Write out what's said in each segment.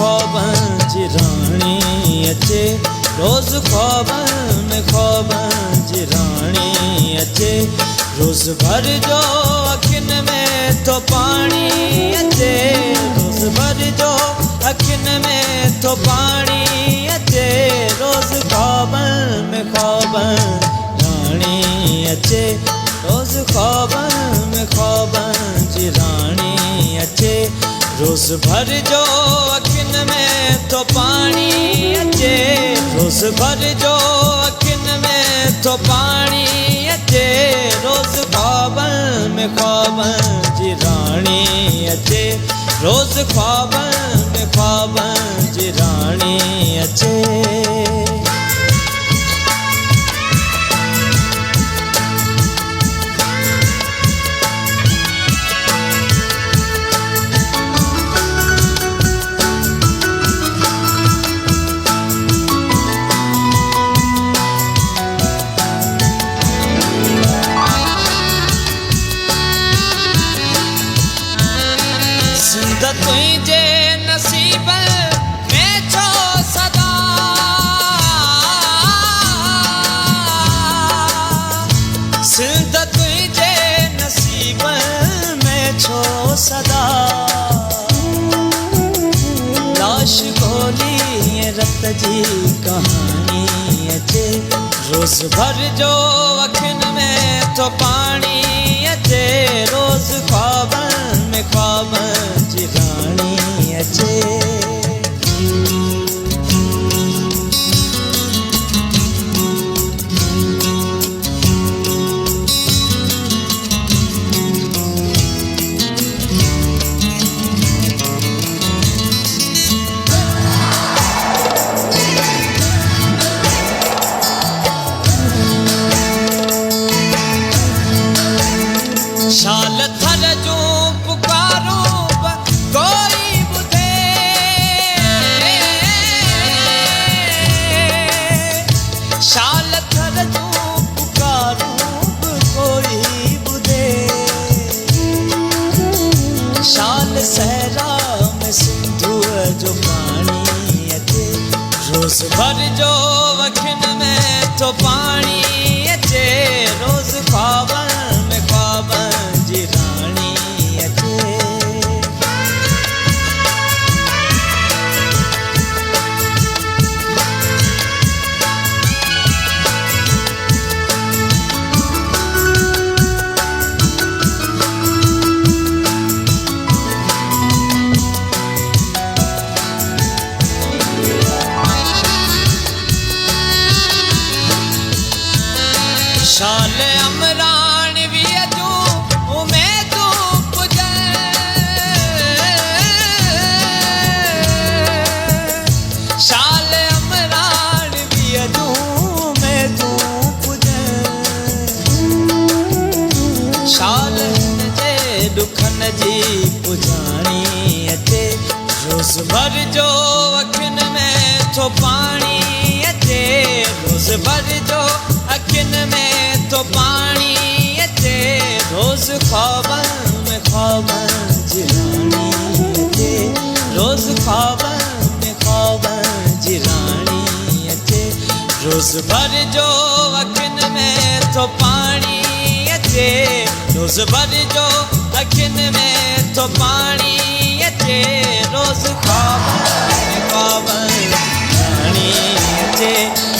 ख्वाबन जी राणी अचे, रोज़ ख्वाबन जी राणी अचे। रोज़ भर जो अखियुनि में तो पाणी अचे, रोज़ भर जो अखियुनि में तो पाणी अचे। रोज़ ख्वाबन राणी अचे, रोज़ ख्वाबन जी राणी अचे। रोज़ भर जो अखियुनि में तो पाणी अचे, रोज़ भर जो अखियुनि में तो पाणी अचे। रोज़ ख्वाबन जी राणी अचे, रोज़ ख्वाबन जी राणी अचे। तुझे नसीब में छो सदा, सिंध तुझे नसीब में छो सदा। लाश गोली रत जी कहानी अचे, रोज़ भर जो अखियुनि में तो पाणी अचे। रोज़ ख्वाबन जी राणी अचे। शाल थर जूं पुकारूं कोई ॿुधे, शाल थर जूं पुकारूं कोई ॿुधे। शाल सहरा में सिंधुअ जो पाणी अचे, रोज़ भर जो अखियुनि में तो पाणी अचे। रोज़ ख्वाबन जी राणी अचे। शाल अमरान विय जूं उमेदूं पुॼनि, शाल अमरान विय जूं उमेदूं पुॼनि। शाल जे ॾुखनि जी पुॼाणी अचे, रोज़ भर जो अखियुनि में तो पाणी अचे। रोज़ भर जो अखियुनि में तो पाणी अचे। रोज़ ख्वाबन जी राणी अचे, रोज़ ख्वाबन जी राणी अचे। रोज़ भर जो अखियुनि में तो पाणी अचे, रोज़ भर जो अखियुनि में तो पाणी अचे। रोज़ ख्वाबन राणी अचे,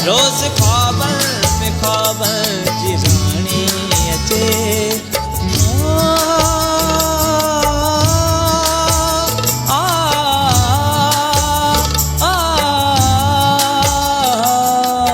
रोज़ ख्वाबन